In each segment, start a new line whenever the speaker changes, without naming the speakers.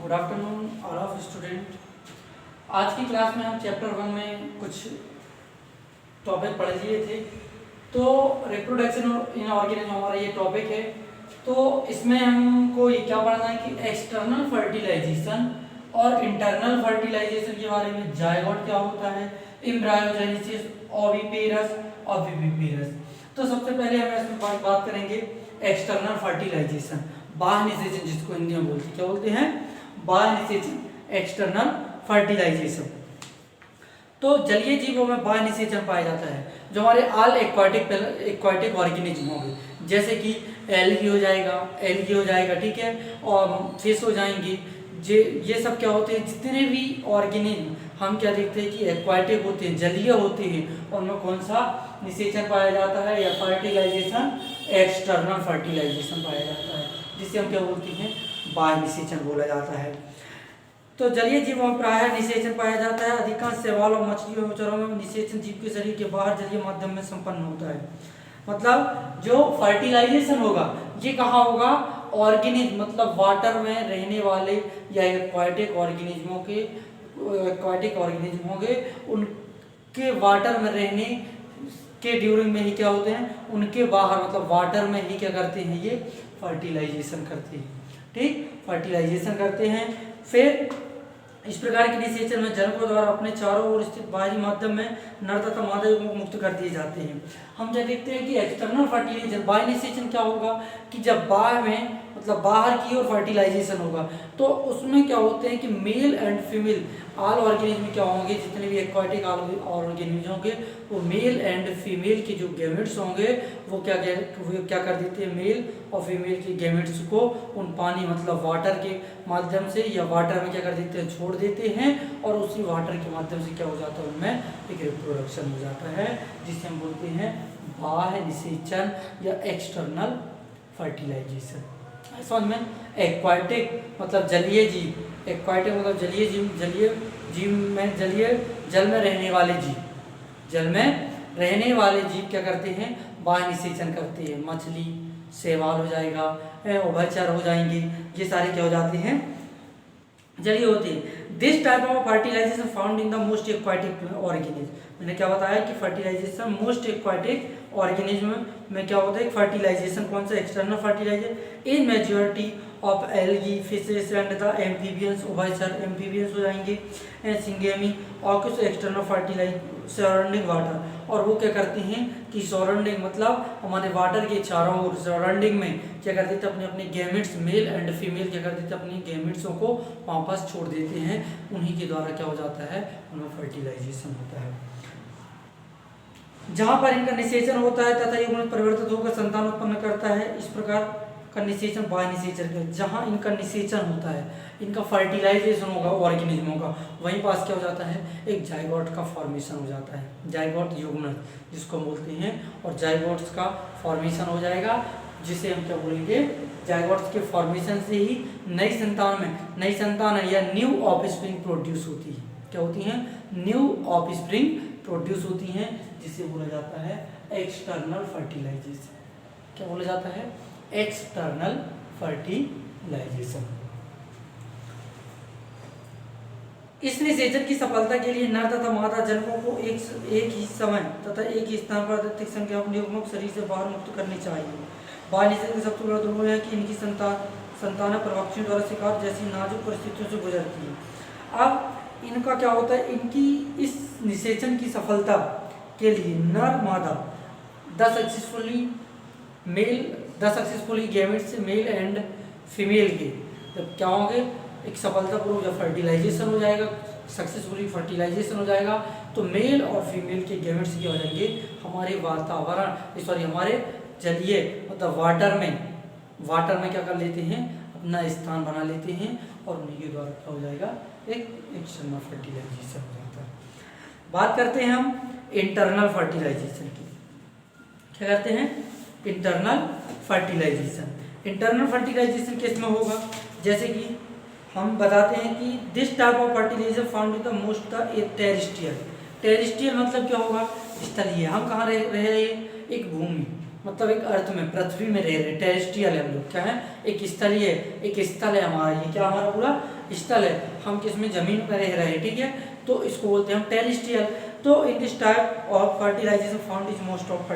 Good afternoon all of student. आज की class में हम चैप्टर 1 में कुछ टॉपिक पढ़ लिए थे। तो रिप्रोडक्शन इन ऑर्गेनिज्म हमारा ये टॉपिक है। तो इसमें हमको ये क्या पढ़ना है कि एक्सटर्नल फर्टिलाइजेशन और इंटरनल फर्टिलाइजेशन के बारे में, जायगोट क्या होता है, एम्ब्रायोजेनेसिस, ओविपेरस और विविपेरस। तो सबसे पहले हम इसमें बात करेंगे एक्सटर्नल फर्टिलाइजेशन, बाह्य निषेचन, जिसको हिंदी में बोलते हैं, क्या बोलते हैं, बाह्य निषेचन, एक्सटर्नल फर्टिलाइजेशन। तो जलीय जीवों में बाह्य निषेचन पाया जाता है, जो हमारे ऑल एक्वाटिक ऑर्गेनिज्म होंगे, जैसे कि एल्गी हो जाएगा, ठीक है, और फिश हो जाएंगी। ये सब क्या होते हैं, जितने भी ऑर्गेनिज्म हम क्या देखते हैं कि एक्वाटिक होते हैं, जलीय होते हैं, उनमें कौन सा निषेचन पाया जाता है, या फर्टिलाइजेशन, एक्सटर्नल फर्टिलाइजेशन पाया जाता है, जिसे हम क्या बोलते हैं, बाह्य निषेचन बोला जाता है। तो जलीय जीवों में प्रायः निषेचन पाया जाता है। अधिकांश शैवाल और मछलियों में चरों में निषेचन जीव के शरीर के बाहर जलीय माध्यम में संपन्न होता है। मतलब जो फर्टिलाइजेशन होगा ये कहाँ होगा, ऑर्गेनिज्म, मतलब वाटर में रहने वाले या एक्वाटिक ऑर्गेनिज्म होंगे, उनके वाटर में रहने के ड्यूरिंग में ही क्या होते हैं, उनके बाहर मतलब वाटर में ही क्या करते हैं, ये फर्टिलाइजेशन करते हैं, ठीक, फर्टिलाइजेशन करते हैं। फिर इस प्रकार के निषेचन में जनकों द्वारा अपने चारों ओर स्थित बाहरी माध्यम में नर तथा मादा युग्म मुक्त कर दिए जाते हैं। हम क्या देखते हैं कि एक्सटर्नल फर्टिलाइजेशन, बाह्य निषेचन क्या होगा कि जब बाहर में मतलब बाहर की ओर फर्टिलाइजेशन होगा, तो उसमें क्या होते हैं कि male and female all organism क्या होंगे, जितने भी एक्वाटिक ऑर्गेनिज्म होंगे, वो मेल एंड फीमेल के जो गैमेट्स होंगे वो क्या कर देते हैं, मेल और फीमेल के गैमेट्स को उन पानी मतलब वाटर के माध्यम से या वाटर में क्या कर देते हैं, छोड़ देते हैं, और उसी वाटर के माध्यम से क्या हो जाता है, उनमें एक रिप्रोडक्शन हो जाता है, जिसे हम बोलते हैं बाह्य निषेचन या एक्सटर्नल फर्टिलाइजेशन। समझ में, एक्वाटिक मतलब जलीय जीव, एक्वाटिक मतलब जलीय जीव में जल में रहने वाले जीव क्या करते हैं, बाह्य निषेचन करते हैं। मछली, शैवाल हो जाएगा, उभयचर हो जाएंगे, ये सारे क्या हो जाते हैं, जलीय होते हैं। This type of fertilization found in the most aquatic organism. मैंने क्या बताया कि फर्टिलाइजेशन मोस्ट एक्वाटिक ऑर्गेनिज्म में क्या होता है, फर्टिलाइजेशन कौन सा, external fertilization. In majority of algae, fishes and the amphibians, उभयचर एम्फीबियंस हो जाएंगे, सिंगेमी, और कुछ एक्सटर्नल फर्टिलाइज सराउंडिंग वाटर, और वो क्या करते हैं कि सराउंडिंग मतलब हमारे वाटर के चारों ओर सराउंडिंग में क्या कर देते हैं, अपने अपने गैमेट्स, मेल एंड फीमेल क्या कर देते हैं, अपनी गैमेट्सों को वापस छोड़ देते हैं, उन्हीं के द्वारा क्या हो जाता है, उनमें फर्टिलाइजेशन होता है। जहाँ पर इनका निषेचन होता है तथा युग्म परिवर्तित होकर संतान उत्पन्न करता है, इस प्रकार का निषेचन बाह्य निषेचन है। जहाँ इनका निषेचन होता है, इनका फर्टिलाइजेशन होगा ऑर्गेनिज्मों का, वहीं पास क्या हो जाता है, एक जाइगोट का फॉर्मेशन हो जाता है, जाइगोट युग्मन जिसको बोलते हैं, और जाइगोट्स का फॉर्मेशन हो जाएगा, जिसे हम क्या बोलेंगे, जाइगोट्स के फॉर्मेशन से ही नई संतान है या न्यू ऑफस्प्रिंग प्रोड्यूस होती है। क्या होती हैं, न्यू ऑफस्प्रिंग प्रोड्यूस होती हैं, जिसे बोला जाता है एक्सटर्नल फर्टिलाइजेशन। क्या बोला जाता है, एक्सटर्नल फर्टिलाइजेशन। इस निषेचन की सफलता के लिए नर तथा मादा जनकों को एक ही समय तथा एक ही स्थान पर अधिक संख्या में युग्मक शरीर से बाहर मुक्त करनी चाहिए। बाह्य निषेचन का सबसे बड़ा दुर्बल है कि इनकी संतान प्रवक्तियों द्वारा शिकार जैसी नाजुक परिस्थितियों से गुजरती है। अब इनका क्या होता है, इनकी इस निषेचन की सफलता के लिए नर मादा the successfully gametes male and female के जब क्या होंगे, एक सफलतापूर्वक जब फर्टिलाइजेशन हो जाएगा, सक्सेसफुली फर्टिलाइजेशन हो जाएगा, तो मेल और फीमेल के गैमेट्स क्या हो जाएंगे, हमारे जलीय मतलब वाटर में क्या कर लेते हैं, अपना स्थान बना लेते हैं, और उन्हीं के द्वारा क्या हो जाएगा, एक एक्सटर्नल फर्टिलाइजेशन हो जाता है। बात करते हैं हम इंटरनल फर्टिलाइजेशन की। क्या करते हैं, इंटरनल फर्टिलाइजेशन किस में होगा, जैसे कि हम बताते हैं कि this type of fertilization found in the most terrestrial मतलब क्या होगा, स्थलीय। हम कहाँ रह रहे हैं, एक भूमि मतलब एक अर्थ में, पृथ्वी में रह रहे, टेरिस्ट्रियल है हम लोग, क्या है, एक स्थलीय, एक स्थल है हमारा, ये क्या हमारा पूरा स्थल है, हम किसमें जमीन पर रह रहे हैं, ठीक है, तो इसको बोलते हैं हम टेरेस्ट्रियल। तो in this type of fertilization found is most of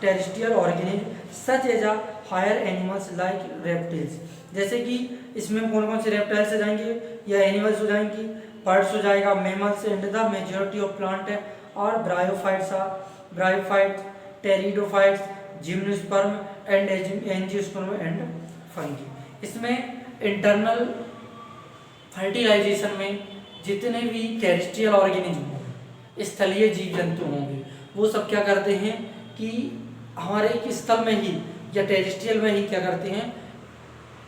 terrestrial organism such as a higher animals like reptiles. जैसे कि इसमें कौन कौन से रेप्टाइल्स हो जाएंगे या एनिमल्स हो जाएंगी, बर्ड्स हो जाएगा, mammals and the majority of plant है, और bryophytes, pteridophytes, gymnosperm and angiosperm and fungi. इसमें इंटरनल फर्टिलाइजेशन में जितने भी टेरेस्ट्रियल ऑर्गेनिज्म होंगे, स्थलीय जीव जंतु होंगे, वो सब क्या करते हैं कि हमारे एक स्थल में ही या टेरेस्ट्रियल में ही क्या करते हैं,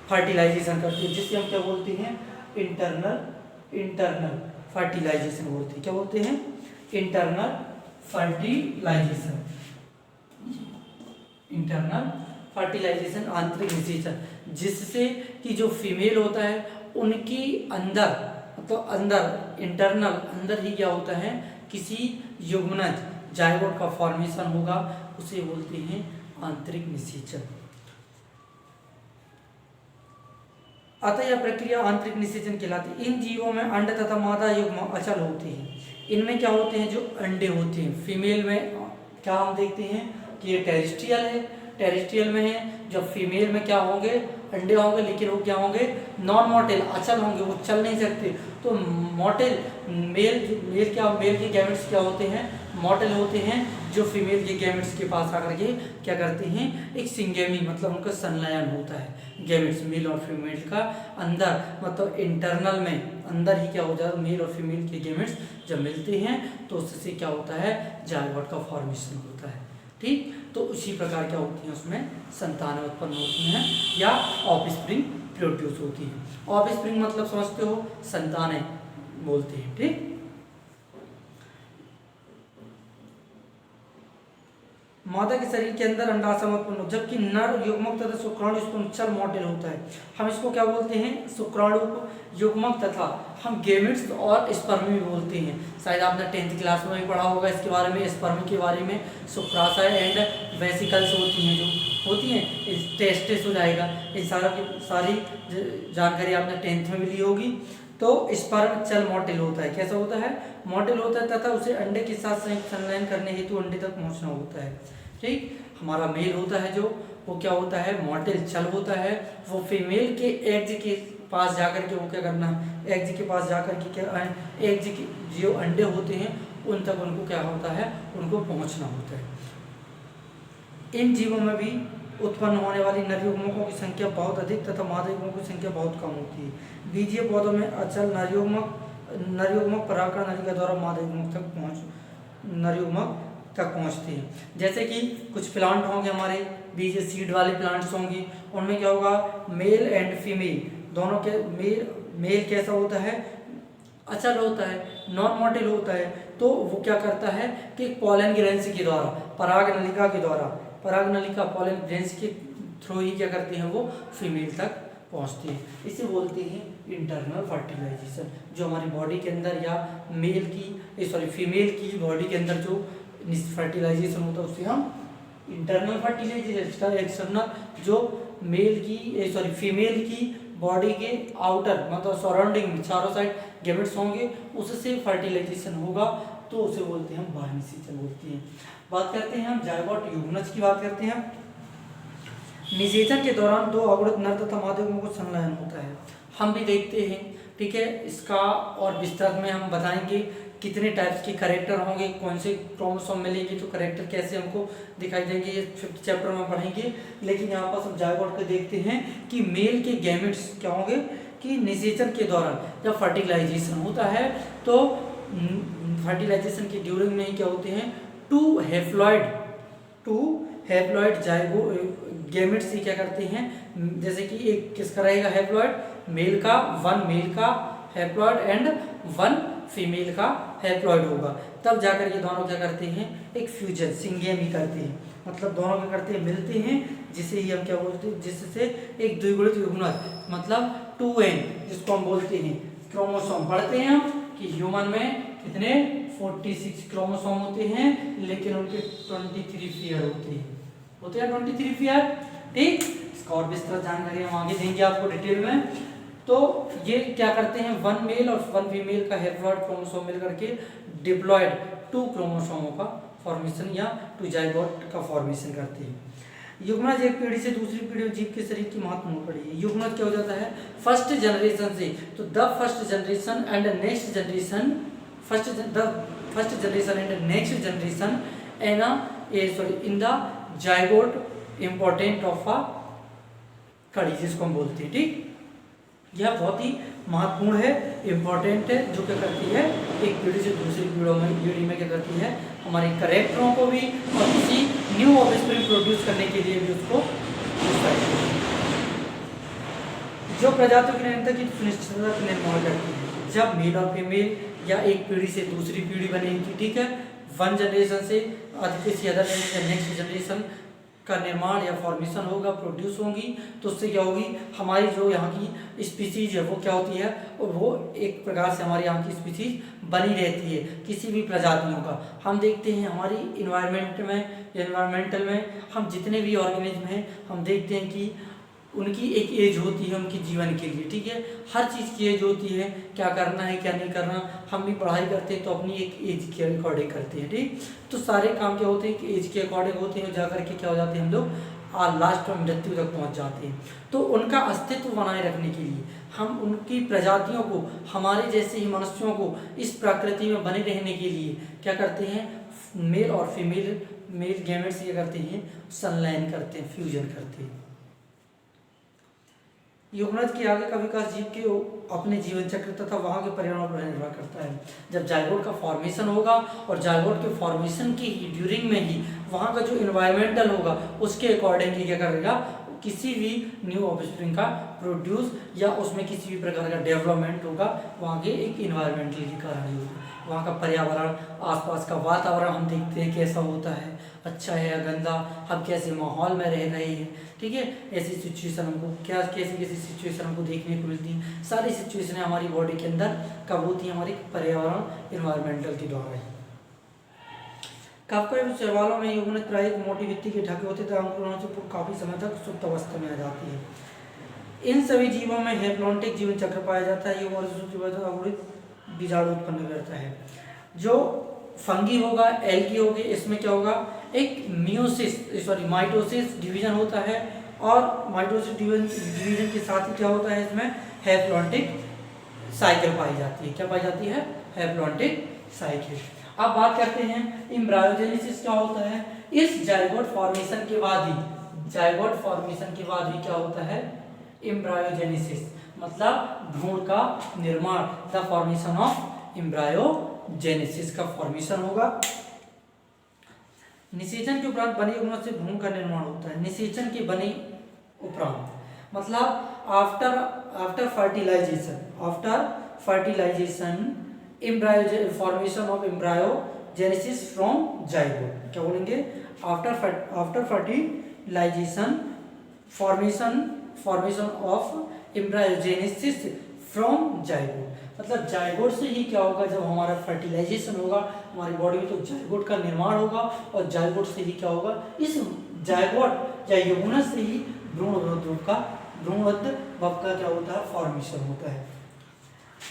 फर्टिलाइजेशन करते हैं, जिससे हम क्या बोलते हैं, इंटरनल फर्टिलाइजेशन बोलते हैं। क्या बोलते हैं, इंटरनल फर्टिलाइजेशन, इंटरनल फर्टिलाइजेशन आंतरिक निषेचन, जिससे कि जो फीमेल होता है उनकी अंदर, मतलब अंदर इंटरनल अंदर ही क्या होता है, किसी युग्मनज जायगोट का फॉर्मेशन होगा, उसे बोलते हैं आंतरिक निषेचन। अतः यह प्रक्रिया आंतरिक निषेचन कहलाती है। इन जीवों में अंड तथा मादा युग्म अचल होते हैं। इनमें क्या होते हैं, जो अंडे होते हैं, फीमेल में क्या हम देखते हैं कि ये टेरेस्ट्रियल है, टेरेस्ट्रियल में है, जब फीमेल में क्या होंगे, अंडे होंगे, लेकिन वो क्या होंगे, नॉन मॉर्टेल, अचल होंगे, वो चल नहीं सकते। तो मॉर्टेल मेल के गैमेट्स क्या होते हैं, मॉर्टेल होते हैं, जो फीमेल के गैमेट्स के पास आकर के क्या करते हैं, एक सिंगेमी, मतलब उनका संलयन होता है गैमेट्स मेल और फीमेल का अंदर, मतलब इंटरनल में अंदर ही क्या हो जाता है, मेल और फीमेल के गैमेट्स जब मिलते हैं तो उससे क्या होता है, जायगोट का फॉर्मेशन होता है, ठीक। तो उसी प्रकार क्या होती हैं, उसमें संतानें उत्पन्न होती हैं या ऑफस्प्रिंग प्रोड्यूस होती हैं। ऑफस्प्रिंग मतलब समझते हो, संतानें बोलते हैं, ठीक। मादा के शरीर के अंदर अंडाशय उत्पन्न हो, जबकि नर युग्मक तथा शुक्राणु चल मॉडल होता है। हम इसको क्या बोलते हैं, शुक्राणु को युग्मक तथा हम गेमिट्स और स्पर्मी बोलते हैं। शायद आपने 10th क्लास में भी पढ़ा होगा इसके बारे में, स्पर्मी के बारे में, शुक्राशय एंड वेसिकल्स होती हैं, जो होती हैं, टेस्टिस हो जाएगा। इस सारी जानकारी आपने 10th में भी ली होगी। तो स्पर्म चल मॉडल होता है, कैसा होता है, मॉडल होता है, तथा उसे अंडे के साथ संलयन करने हेतु अंडे तक पहुंचना होता है, ठीक। हमारा मेल होता है जो, वो क्या होता है, मॉडल चल होता है, वो फीमेल के एग्ज के पास जाकर के वो क्या करना है, एग्ज के पास जाकर के क्या, एग्ज के जो अंडे होते हैं उन तक उनको क्या होता है, उनको पहुंचना होता है। इन जीवों में भी उत्पन्न होने वाली नर युग्मकों की संख्या बहुत अधिक तथा मादा युग्मकों की संख्या बहुत कम होती है। बीजीय पौधों में अचल नरयुग्मक परागकण नलिका द्वारा मादा युग्मक तक पहुंचते हैं। जैसे कि कुछ प्लांट होंगे हमारे, बीज सीड वाले प्लांट्स होंगे, उनमें क्या होगा, मेल एंड फीमेल दोनों के, मेल कैसा होता है, अचल होता है, नॉन मॉडल होता है। तो वो क्या करता है कि पॉलन ग्रैंस के द्वारा, पराग नलिका के द्वारा, पराग नलिका पॉलन ग्रैंस के थ्रू ही क्या करते हैं, वो फीमेल तक पहुंचती है। इसे बोलते हैं इंटरनल फर्टिलाइजेशन। जो हमारी बॉडी के अंदर या फीमेल की बॉडी के अंदर जो फर्टिलाइजेशन होता है उसे हम इंटरनल फर्टिलाइजेशन। एक्सटर्नल जो फीमेल की बॉडी के आउटर, मतलब सराउंडिंग चारों साइड गैमेट्स होंगे, उससे फर्टिलाइजेशन होगा, तो उसे बोलते हैं हम बाह्य निषेचन बोलते हैं। बात करते हैं हम जायगोट युग्मनज की बात करते हैं। निषेचन के दौरान दो अवरोध नर तथा मादा युग्मकों को संलयन होता है, हम भी देखते हैं, ठीक है। इसका और विस्तार में हम बताएंगे कितने टाइप्स के कैरेक्टर होंगे, कौन से क्रोमोसोम मिलेंगे, तो कैरेक्टर कैसे हमको दिखाई देंगे, ये 5th चैप्टर में पढ़ेंगे। लेकिन यहाँ पर हम जायगोट को देखते हैं कि मेल के गैमेट्स क्या होंगे, कि निषेचन के दौरान जब फर्टिलाइजेशन होता है तो फर्टिलाइजेशन के ड्यूरिंग में ही क्या होते हैं, टू हैप्लॉइड जाइगो गैमेट्स ही क्या करते हैं, जैसे कि एक किसका रहेगा हैप्लॉइड, मेल का, 1 मेल का हैप्लॉइड एंड 1 फीमेल का हैप्लॉइड होगा। तब जाकर ये दोनों क्या करते हैं, एक फ्यूजन सिंगेमी करते हैं, मतलब दोनों क्या करते हैं, मिलते हैं, जिसे ही हम क्या बोलते हैं, जिससे एक द्विगुणित युग्मनज, मतलब 2n, जिसको हम बोलते हैं क्रोमोसोम। पढ़ते हैं हम कि ह्यूमन में कितने 46 क्रोमोसोम होते हैं, लेकिन उनके 23 पेयर होते हैं 23 पेयर, ठीक। इसका और विस्तृत जानकारी हम आगे देंगे आपको डिटेल में। तो ये क्या करते हैं, वन मेल और वन फीमेल का हैप्लॉइड क्रोमोसोम मिल करके डिप्लॉयड 2 क्रोमोसोमों का फॉर्मेशन या 2 जाइगोट का फॉर्मेशन करते हैं। युग्मनज एक पीढ़ी से दूसरी पीढ़ी में जीव के शरीर की महत्वपूर्ण पड़ी है। युग्मनज क्या हो जाता है, फर्स्ट जनरेशन से, तो the first generation and next generation, first generation and next generation in the zygote important of a कड़ी, जिसको हम बोलते हैं। ठीक, यह बहुत ही महत्वपूर्ण है, इम्पोर्टेंट है, जो क्या करती है एक पीढ़ी से दूसरी पीढ़ी में क्या करती है, हमारे करेक्टरों को भी और किसी न्यू ऑफस्प्रिंग प्रोड्यूस करने के लिए भी उसको जो प्रजातियों की निरंतर की सुनिश्चितता का निर्माण करती है। जब मेल और फीमेल या एक पीढ़ी से दूसरी पीढ़ी बनेगी, ठीक है, वन जनरेशन से नेक्स्ट जनरेशन का निर्माण या फॉर्मेशन होगा, प्रोड्यूस होंगी, तो उससे क्या होगी, हमारी जो यहाँ की स्पीसीज है वो क्या होती है, और वो एक प्रकार से हमारे यहाँ की स्पीसीज बनी रहती है किसी भी प्रजातियों का। हम देखते हैं हमारी इन्वायरमेंटल में हम जितने भी ऑर्गेनिज्म हैं, हम देखते हैं कि उनकी एक एज होती है उनके जीवन के लिए, ठीक है, हर चीज़ की एज होती है, क्या करना है क्या नहीं करना। हम भी पढ़ाई करते हैं तो अपनी एक एज के अकॉर्डिंग करते हैं, ठीक, तो सारे काम क्या होते हैं कि एज के अकॉर्डिंग होते हैं, जा करके क्या हो जाते हैं हम लोग लास्ट में मृत्यु तक पहुंच जाते हैं। तो उनका अस्तित्व बनाए रखने के लिए हम उनकी प्रजातियों को, हमारे जैसे ही मनुष्यों को इस प्रकृति में बने रहने के लिए क्या करते हैं, मेल और फीमेल मेल गैमेट्स ये करते हैं, संलयन करते हैं, फ्यूजन करते हैं। युग्मनज के आगे का विकास जीव के अपने जीवन चक्र तथा वहाँ के पर्यावरण पर निर्भर करता है। जब जाइगोट का फॉर्मेशन होगा और जाइगोट के फॉर्मेशन की ड्यूरिंग में ही वहाँ का जो इन्वायरमेंटल होगा उसके अकॉर्डिंग क्या करेगा, किसी भी न्यू ऑफस्प्रिंग का प्रोड्यूस या उसमें किसी भी प्रकार का डेवलपमेंट होगा, वहाँ के एक इन्वायरमेंटल के कारण ही होगा। वहाँ का पर्यावरण, आसपास का वातावरण हम देखते हैं कैसा होता है, अच्छा है या गंदा, हम कैसे माहौल में रह रहे हैं, ठीक है, ऐसी सिचुएशन हमको कैसी सिचुएशन हमको देखने को मिलती हैं। सारी सिचुएशनें हमारी बॉडी के अंदर कब होती हैं, हमारी पर्यावरण इन्वायरमेंटल के द्वारा है। काफी शैवालों में युग्मनज प्राय एक मोटी भित्ति के ढके होते थे, अंकुरण से काफी समय तक सुप्त अवस्था में आ जाती है। इन सभी जीवों में हैप्लॉन्टिक जीवन चक्र पाया जाता है, ये बीजाणु उत्पन्न करता है। जो फंगी होगा, एल्गी होगी, इसमें क्या होगा, एक माइटोसिस डिवीजन होता है, और माइटोसिस डिवीजन के साथ ही क्या होता है, इसमें हैप्लॉन्टिक साइकिल पाई जाती है। क्या पाई जाती है, हैप्लॉन्टिक साइकिल। अब बात करते हैं एम्ब्रायोजेनेसिस क्या होता है। इस जाइगोट फॉर्मेशन के बाद ही क्या होता है, एम्ब्रायोजेनेसिस, मतलब भ्रूण का निर्माण, द फॉर्मेशन ऑफ एम्ब्रायोजेनेसिस का फॉर्मेशन होगा। निषेचन के उपरांत बने युग्मनज से भ्रूण का निर्माण होता है। निषेचन के बने उपरांत मतलब after fertilization formation of embryogenesis from zygote. क्या बोलेंगे, after fertilization formation of embryogenesis from zygote, मतलब जाइगोट से ही क्या होगा, जब हमारा फर्टिलाइजेशन होगा हमारी बॉडी में, तो जाइगोट का निर्माण होगा, और जाइगोट से ही क्या होगा, इस जाइगोट या युग्मनज से ही भ्रूणोद्भव का क्या होता है, फॉर्मेशन होता है।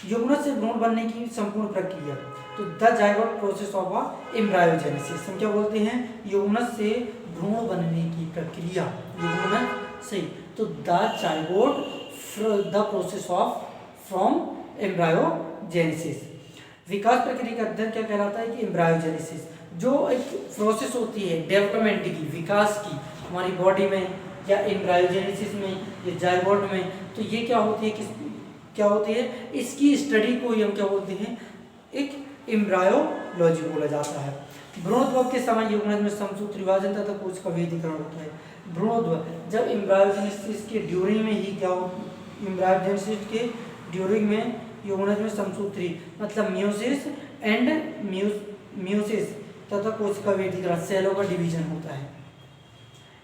युग्मनज से भ्रूण बनने की संपूर्ण प्रक्रिया, तो द जाइगोट प्रोसेस ऑफ एम्ब्रायोजेनेसिस, हम क्या बोलते हैं, युग्मनज से भ्रूण बनने की प्रक्रिया, युग्मनज से, तो द प्रोसेस ऑफ फ्रॉम एम्ब्रायोजेनेसिस। विकास प्रक्रिया का अध्ययन क्या कहलाता है कि एम्ब्रायोजेनेसिस, जो एक प्रोसेस होती है डेवलपमेंट की, विकास की, हमारी बॉडी में या एम्ब्रायोजेनेसिस में या जाइगोट में, तो ये क्या होती है, क्या होती है, इसकी स्टडी को ही हम क्या बोलते हैं, एक एम्ब्रायोलॉजी बोला जाता है। भ्रूणोद्भव के समय युग्मनज में समसूत्र विभाजन तथा कोश का भेदीकरण होता है। भ्रूणोद्भव जब एम्ब्रायोजेनेसिस के ड्यूरिंग में ही क्या हो, एम्ब्रायोजेनेसिस के ड्यूरिंग में युग्मनज में समसूत्री मतलब मियोसिस तथा कोशिका भेदीकरण, सेलों का डिवीजन होता है।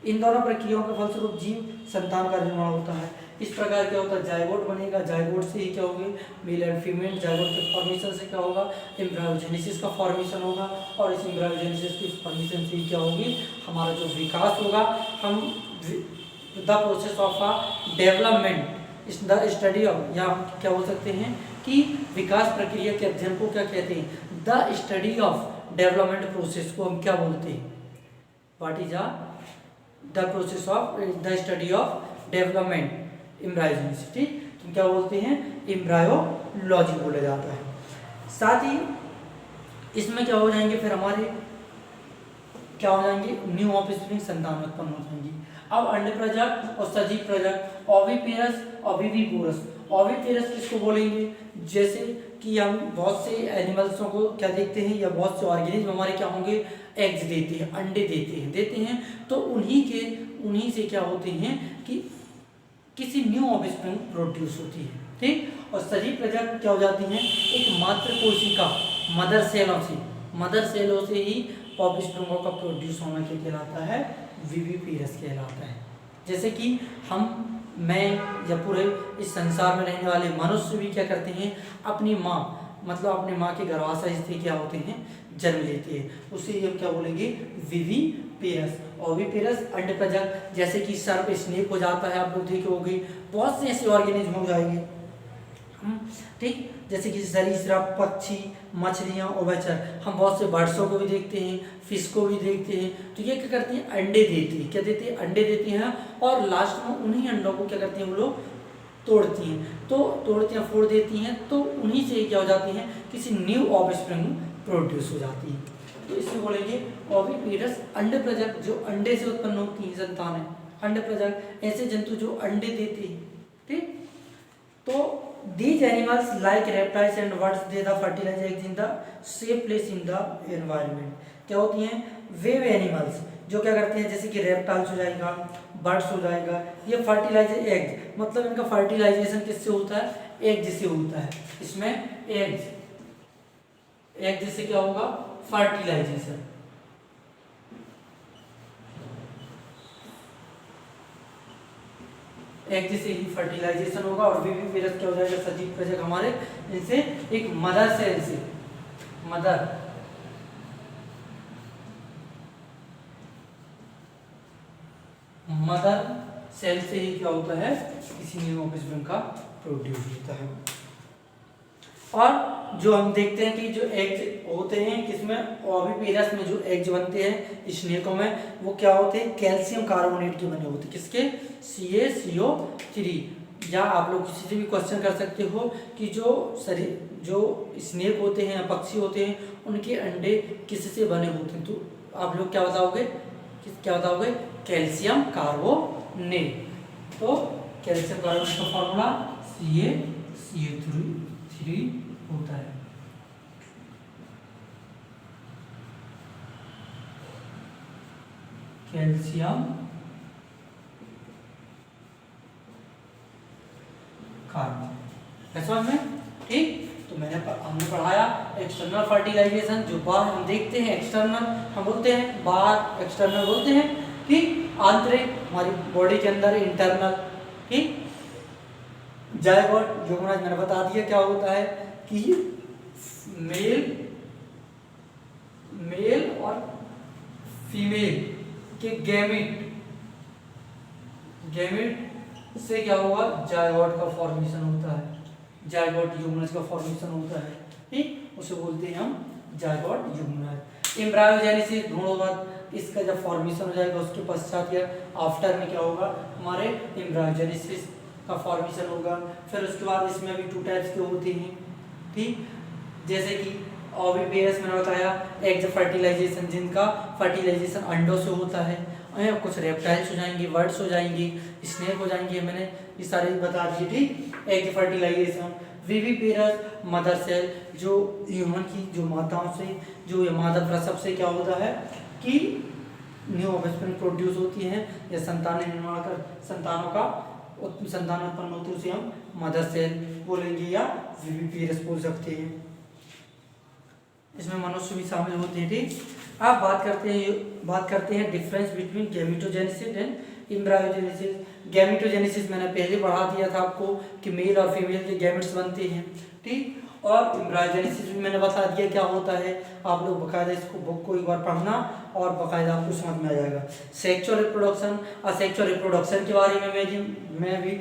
इन दोनों प्रक्रियाओं के फलस्वरूप जीव संतान का निर्माण होता है। इस प्रकार क्या होता है, जाइगोट बनेगा, जाइगोट से ही क्या होगी, मेल एंड फीमेल, जाइगोट के फॉर्मेशन से क्या होगा, एम्ब्रायोजेनेसिस का फॉर्मेशन होगा, और इस एम्ब्रायोजेनेसिस की फॉर्मेशन से ही क्या होगी, हमारा जो विकास होगा, हम the process of a development, the study of, या हम क्या बोल सकते हैं कि विकास प्रक्रिया के अध्ययन को क्या कहते हैं, the study of development process को हम क्या बोलते हैं, what is the process of the study of development embryology, ठीक, तो क्या बोलते हैं, एम्ब्रायोलॉजी बोला जाता है। साथ ही इसमें क्या हो जाएंगे फिर हमारे, क्या हो जाएंगे, न्यू ऑफस्प्रिंग संतान उत्पन्न हो जाएंगी। अब अंड प्रजक और सजीव प्रजक, ओविपेरस ओविविपोरस। ओविपेरस किसको बोलेंगे, जैसे कि हम बहुत से एनिमल्सों को क्या देखते हैं, या बहुत से ऑर्गेनिज्म हमारे क्या होंगे, एग्स देते हैं, अंडे देते हैं, तो उन्हीं से क्या होते हैं कि किसी न्यू ऑफस्प्रिंग प्रोड्यूस होती है, ठीक। और सजीव प्रजक क्या हो जाती हैं, एक मात्र कोशिका मदर सेलों से ही ऑफस्प्रिंगों का प्रोड्यूस होना क्या कहलाता है, विविपेरस कहलाता है। जैसे कि मैं या पूरे इस संसार में रहने वाले मनुष्य भी क्या करते हैं, अपनी माँ मतलब अपने माँ के गर्भाशय से क्या होते हैं, जन्म लेते हैं, उसे हम क्या बोलेंगे, विविपेरस। ओविपेरस अंड प्रजक, जैसे कि सर्प स्नेक हो जाता है, आप लोग देखे होंगे, बहुत से ऐसे ऑर्गेनिज्म हो जाएंगे, ठीक, जैसे कि सरीसृप, पक्षी, मछलियाँ, उभयचर। हम बहुत से बर्ड्सों को भी देखते हैं, फिश को भी देखते हैं, तो ये क्या करती हैं, अंडे देती है, क्या देती है, अंडे देती हैं, और लास्ट में उन्हीं अंडों को क्या करती हैं वो लोग, तोड़ती हैं, फोड़ देती हैं, तो उन्हीं से क्या हो जाती हैं, किसी न्यू ऑफस्प्रिंग प्रोड्यूस हो जाती है। तो इसमें बोलेंगे ओविपेरस अंड प्रजक, जो अंडे से उत्पन्न होती है संतान है, अंड प्रजक ऐसे जंतु जो अंडे देते हैं, ठीक। तो these animals like reptiles and birds, they the fertilize eggs in the safe place in the environment। क्या होती हैं, वे एनिमल्स जो क्या करते हैं, जैसे कि रेप्टाइल्स हो जाएगा, बर्ड्स हो जाएगा, ये फर्टिलाइज एग, मतलब इनका फर्टिलाइजेशन किससे होता है, एग से होता है। इसमें एग से क्या होगा, फर्टिलाइजेशन, एग से ही फर्टिलाइजेशन होगा। और विविपेरस क्या हो जाएगा, सजीव प्रजक हमारे, इनसे एक मदर सेल से, मदर सेल से ही क्या होता है, किसी न्यू ऑफस्प्रिंग का प्रोड्यूस होता है। और जो हम देखते हैं कि जो एग्स होते हैं किसमें, ओविपेरस में जो एग्स बनते हैं स्नेकों में, वो क्या होते हैं, कैल्शियम कार्बोनेट के बने होते हैं, किसके, CaCO3। या आप लोग किसी से भी क्वेश्चन कर सकते हो कि जो स्नेक होते हैं, पक्षी होते हैं, उनके अंडे किससे बने होते हैं, तो आप लोग क्या बताओगे, कैल्शियम कार्बोनेट। तो कैल्शियम कार्बोनेट का फॉर्मूला CaCO3 होता है। कैल्शियम कार्बोनेट, समझ में, ठीक। तो हमने पढ़ाया एक्सटर्नल फर्टिलाइजेशन, जो बाहर हम देखते हैं एक्सटर्नल हम बोलते हैं, बाहर एक्सटर्नल बोलते हैं, ठीक। आंतरिक हमारी बॉडी के अंदर इंटरनल, ठीक। जायगोट, जो मैंने बता दिया क्या होता है कि मेल और फीमेल के गैमेट से क्या होगा, जायगोट का फॉर्मेशन होता है, जायगोट यूग्मनज का फॉर्मेशन होता है, ठीक, उसे बोलते हैं हम जायगोट यूग्मनज। एम्ब्रायोजेनेसिस भ्रूणोत्पाद, इसका जब फॉर्मेशन हो जाएगा उसके पश्चात या आफ्टर में क्या होगा, हमारे एम्ब्रायोजेनेसिस का फॉर्मेशन होगा। फिर उसके बाद इसमें भी 2 टाइप्स के होते हैं, ठीक, जैसे कि ओविपेरस मैंने बताया, एग फर्टिलाइजेशन, जिनका फर्टिलाइजेशन अंडों से होता है, कुछ रेप्टाइल्स हो जाएंगे, बर्ड्स हो जाएंगे, स्नेक हो जाएंगे, मैंने ये सारे बता दिए, ठीक। Egg fertilization, viviparous mother cell, जो ह्यूमन की जो माताओं से, जो मादा प्रसव से क्या होता है कि न्यू ऑफस्प्रिंग प्रोड्यूस होती हैं, या संतान निर्माण कर संतान उत्पन्न होती है, उसे हम मदर सेल बोलेंगे या विविपेरस बोल सकते हैं। इसमें मनुष्य भी शामिल होते हैं, ठीक। अब बात करते हैं difference between gametogenesis and embryogenesis. Gametogenesis मैंने पहले पढ़ा दिया था आपको कि मेल और फीमेल के गैमेट्स बनते हैं, ठीक। और एम्ब्रायोजेनेसिस भी मैंने बता दिया क्या होता है, आप लोग बकायदा इसको बुक को एक बार पढ़ना और बकायदा आपको समझ में आ जाएगा। सेक्सुअल रिप्रोडक्शन, असेक्सुअल रिप्रोडक्शन के बारे में मैं भी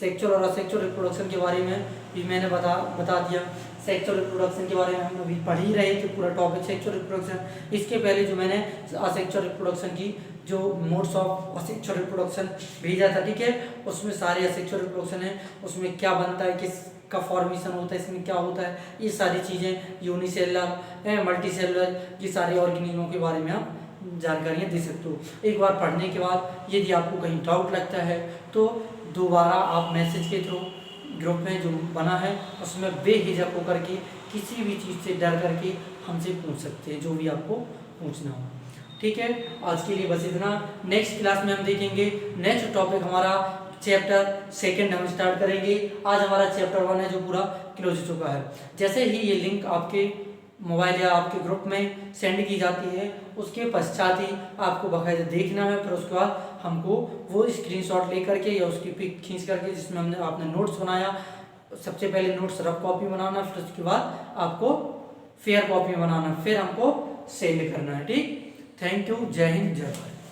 सेक्सुअल और असेक्सुअल रिप्रोडक्शन के बारे में भी मैंने बता दिया। सेक्सुअल रिप्रोडक्शन के बारे में हम अभी पढ़ ही रहे थे पूरा टॉपिक सेक्सुअल रिप्रोडक्शन। इसके पहले जो मैंने असेक्सुअल रिप्रोडक्शन की जो मोड्स ऑफ असेक्सुअल रिप्रोडक्शन भेजा था, ठीक है, उसमें सारे असेक्सुअल रिप्रोडक्शन है, उसमें क्या बनता है, किसका फॉर्मेशन होता है, इसमें क्या होता है, ये सारी चीज़ें यूनिसेलुलर मल्टीसेलुलर ये सारे ऑर्गेनिज्मों के बारे में आप जानकारियाँ दे सकते हो। एक बार पढ़ने के बाद यदि आपको कहीं डाउट लगता है तो दोबारा आप मैसेज के थ्रू ग्रुप में जो बना है उसमें बेहिचक होकर के किसी भी चीज़ से डर करके हमसे पूछ सकते हैं, जो भी आपको पूछना हो। ठीक है, आज के लिए बस इतना। नेक्स्ट क्लास में हम देखेंगे नेक्स्ट टॉपिक हमारा चैप्टर 2 हम स्टार्ट करेंगे। आज हमारा चैप्टर 1 है जो पूरा क्लोज हो चुका है। जैसे ही ये लिंक आपके मोबाइल या आपके ग्रुप में सेंड की जाती है उसके पश्चात ही आपको बाकायदा देखना है, फिर उसके बाद हमको वो स्क्रीनशॉट ले करके या उसकी पिक खींच करके जिसमें हमने आपने नोट्स बनाया, सबसे पहले नोट्स रफ कॉपी बनाना, फिर उसके बाद आपको फेयर कॉपी बनाना, फिर हमको सेंड करना है। ठीक, थैंक यू, जय हिंद, जय भारत।